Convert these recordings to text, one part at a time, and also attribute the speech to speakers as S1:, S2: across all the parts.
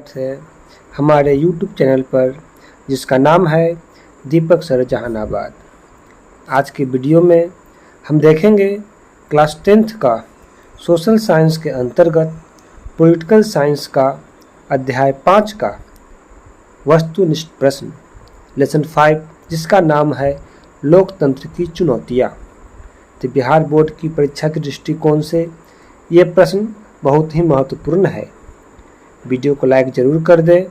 S1: है हमारे YouTube channel पर, जिसका नाम है दीपक सर जहानाबाद। आज के वीडियो में हम देखेंगे क्लास 10th का सोशल साइंस के अंतर्गत पॉलिटिकल साइंस का अध्याय 5 का वस्तुनिष्ठ प्रश्न लेसन 5, जिसका नाम है लोकतंत्र की चुनौतियाँ। तो बिहार बोर्ड की परीक्षा के दृष्टिकोण से ये प्रश्न बहुत ही महत्वपूर्ण है। वीडियो को लाइक ज़रूर कर दें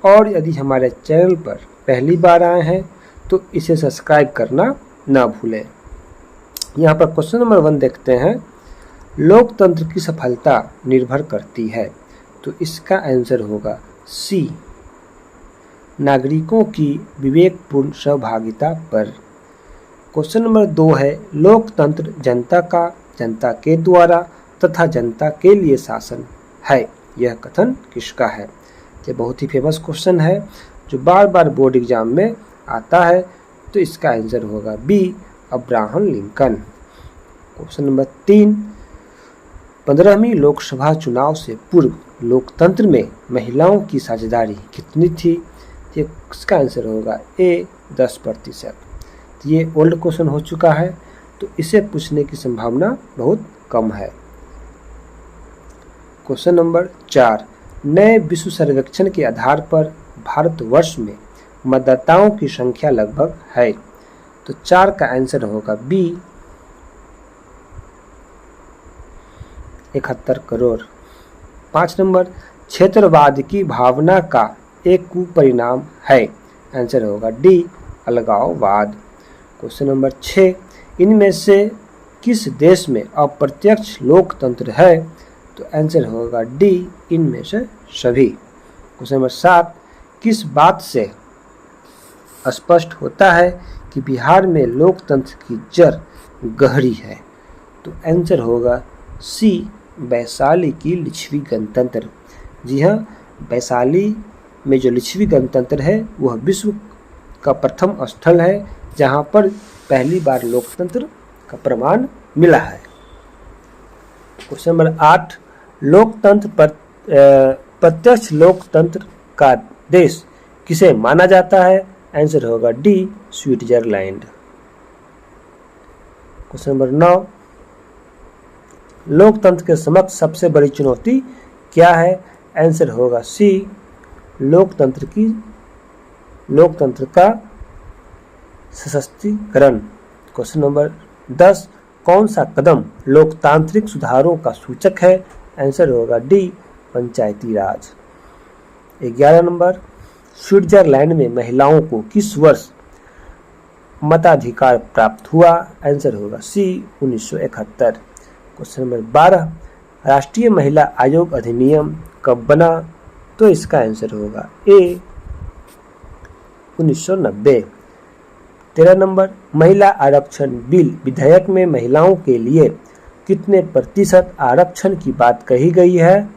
S1: और यदि हमारे चैनल पर पहली बार आए हैं तो इसे सब्सक्राइब करना ना भूलें। यहाँ पर क्वेश्चन नंबर 1 देखते हैं। लोकतंत्र की सफलता निर्भर करती है, तो इसका आंसर होगा सी, नागरिकों की विवेकपूर्ण सहभागिता पर। क्वेश्चन नंबर 2 है, लोकतंत्र जनता का, जनता के द्वारा तथा जनता के लिए शासन है, यह कथन किसका है? ये बहुत ही फेमस क्वेश्चन है जो बार बार बोर्ड एग्जाम में आता है, तो इसका आंसर होगा B, Abraham Lincoln. Question number 3, 15वीं लोकसभा चुनाव से पूर्व लोकतंत्र में महिलाओं की साझेदारी कितनी थी? ये इसका आंसर होगा ए, 10%। ये ओल्ड क्वेश्चन हो चुका है, तो इसे पूछने की संभावना बहुत कम है। क्वेश्चन नंबर 4, नए विश्व सर्वेक्षण के आधार पर भारतवर्ष में मतदाताओं की संख्या लगभग है, तो 4 का आंसर होगा बी, 71 करोड़। 5 नंबर, क्षेत्रवाद की भावना का एक कुपरिणाम है, आंसर होगा डी, अलगाववाद। क्वेश्चन नंबर 6, इनमें से किस देश में अप्रत्यक्ष लोकतंत्र है? तो आंसर होगा डी, इनमें से सभी। क्वेश्चन नंबर 7, किस बात से स्पष्ट होता है कि बिहार में लोकतंत्र की जड़ गहरी है? तो आंसर होगा सी, वैशाली की लिच्छवी गणतंत्र। जी हाँ, वैशाली में जो लिच्छवी गणतंत्र है वह विश्व का प्रथम स्थल है जहाँ पर पहली बार लोकतंत्र का प्रमाण मिला है। क्वेश्चन नंबर 8, लोकतंत्र प्रत्यक्ष लोकतंत्र का देश किसे माना जाता है? आंसर होगा डी, स्विट्जरलैंड। क्वेश्चन नंबर 9, लोकतंत्र के समक्ष सबसे बड़ी चुनौती क्या है? आंसर होगा सी, लोकतंत्र का सशक्तिकरण। क्वेश्चन नंबर 10, कौन सा कदम लोकतांत्रिक सुधारों का सूचक है? आंसर होगा डी, पंचायती राज। 11 नंबर, स्विट्जरलैंड में महिलाओं को किस वर्ष मताधिकार प्राप्त हुआ? आंसर होगा सी, 1971। क्वेश्चन नंबर 12, राष्ट्रीय महिला आयोग अधिनियम कब बना? तो इसका आंसर होगा ए, 1990। 13 नंबर, महिला आरक्षण बिल विधेयक में महिलाओं के लिए कितने प्रतिशत आरक्षण की बात कही गई है?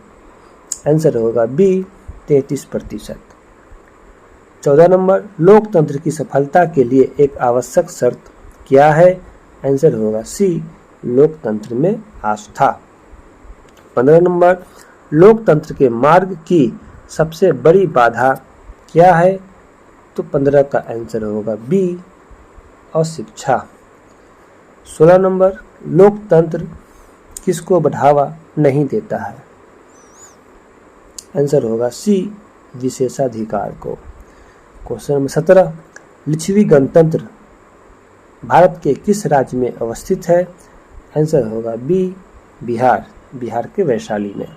S1: आंसर होगा बी, 33%। 14 नंबर, लोकतंत्र की सफलता के लिए एक आवश्यक शर्त क्या है? आंसर होगा सी, लोकतंत्र में आस्था। 15 नंबर, लोकतंत्र के मार्ग की सबसे बड़ी बाधा क्या है? तो 15 का आंसर होगा बी, अशिक्षा। 16 नंबर, लोकतंत्र किसको बढ़ावा नहीं देता है? आंसर होगा सी, विशेषाधिकार को। क्वेश्चन नंबर 17, लिच्छवी गणतंत्र भारत के किस राज्य में अवस्थित है? आंसर होगा बी, बिहार के वैशाली में।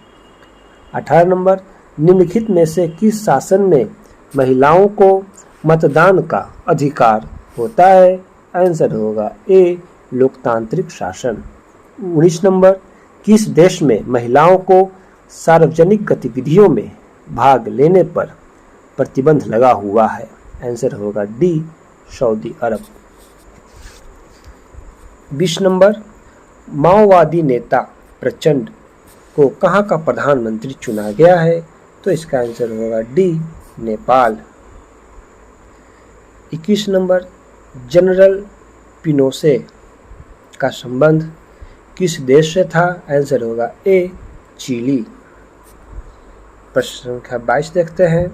S1: 18 नंबर, निम्नलिखित में से किस शासन में महिलाओं को मतदान का अधिकार होता है? आंसर होगा ए, लोकतांत्रिक शासन। 19 नंबर, किस देश में महिलाओं को सार्वजनिक गतिविधियों में भाग लेने पर प्रतिबंध लगा हुआ है? आंसर होगा डी, सऊदी अरब। 20 नंबर, माओवादी नेता प्रचंड को कहाँ का प्रधानमंत्री चुना गया है? तो इसका आंसर होगा D, Nepal. 21 number, general Pinochet का संबंध किस देश से था? आंसर होगा ए, चिली। प्रश्न संख्या 22 देखते हैं।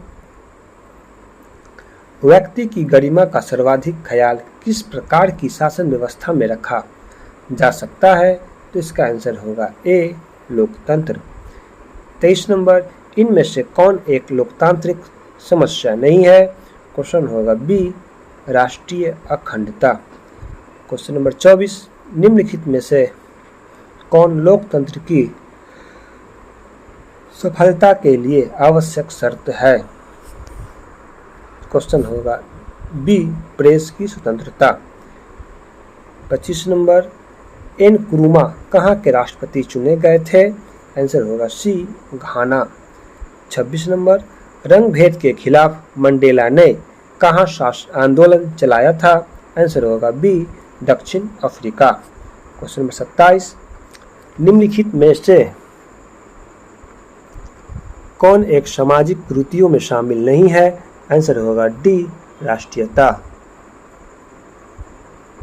S1: व्यक्ति की गरिमा का सर्वाधिक ख्याल किस प्रकार की शासन व्यवस्था में रखा जा सकता है? तो इसका आंसर होगा ए, लोकतंत्र। 23 नंबर, इनमें से कौन एक लोकतांत्रिक समस्या नहीं है? क्वेश्चन होगा बी, राष्ट्रीय अखंडता। क्वेश्चन नंबर 24, निम्नलिखित में से कौन लोकतंत्र की सफलता के लिए आवश्यक शर्त है? क्वेश्चन होगा बी, प्रेस की स्वतंत्रता। 25 नंबर, एन क्रूमा कहाँ के राष्ट्रपति चुने गए थे? आंसर होगा सी, घाना। 26 नंबर, रंग भेद के खिलाफ मंडेला ने कहाँ आंदोलन चलाया था? आंसर होगा बी, दक्षिण अफ्रीका। क्वेश्चन नंबर 27, निम्नलिखित में से कौन एक सामाजिक कुरीतियों में शामिल नहीं है? आंसर होगा डी, राष्ट्रीयता।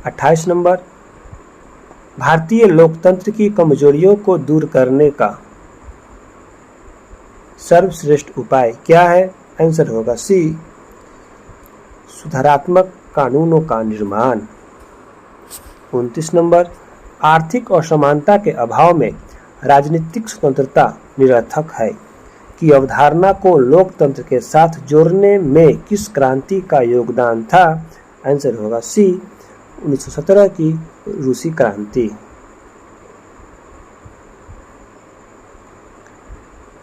S1: 28 नंबर, भारतीय लोकतंत्र की कमजोरियों को दूर करने का सर्वश्रेष्ठ उपाय क्या है? आंसर होगा सी, सुधारात्मक कानूनों का निर्माण। 29 नंबर, आर्थिक असमानता के अभाव में राजनीतिक स्वतंत्रता निरर्थक है की अवधारणा को लोकतंत्र के साथ जोड़ने में किस क्रांति का योगदान था? आंसर होगा सी, 1917 की रूसी क्रांति।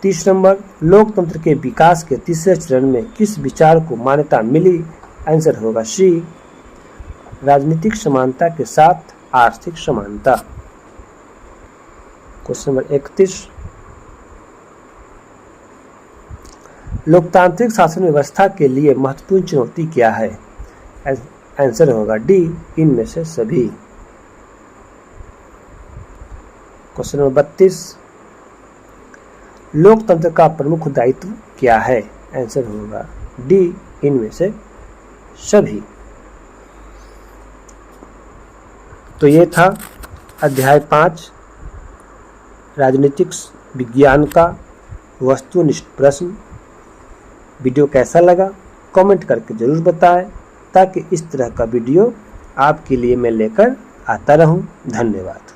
S1: 30 नंबर, लोकतंत्र के विकास के तीसरे चरण में किस विचार को मान्यता मिली? आंसर होगा सी, राजनीतिक समानता के साथ आर्थिक समानता। क्वेश्चन नंबर 31, लोकतांत्रिक शासन व्यवस्था के लिए महत्वपूर्ण चुनौती क्या है? आंसर होगा डी, इनमें से सभी। क्वेश्चन नंबर 32, लोकतंत्र का प्रमुख दायित्व क्या है? आंसर होगा डी, इनमें से सभी। तो ये था अध्याय 5 राजनीतिक विज्ञान का वस्तुनिष्ठ प्रश्न। वीडियो कैसा लगा कमेंट करके ज़रूर बताएं ताकि इस तरह का वीडियो आपके लिए मैं लेकर आता रहूं। धन्यवाद।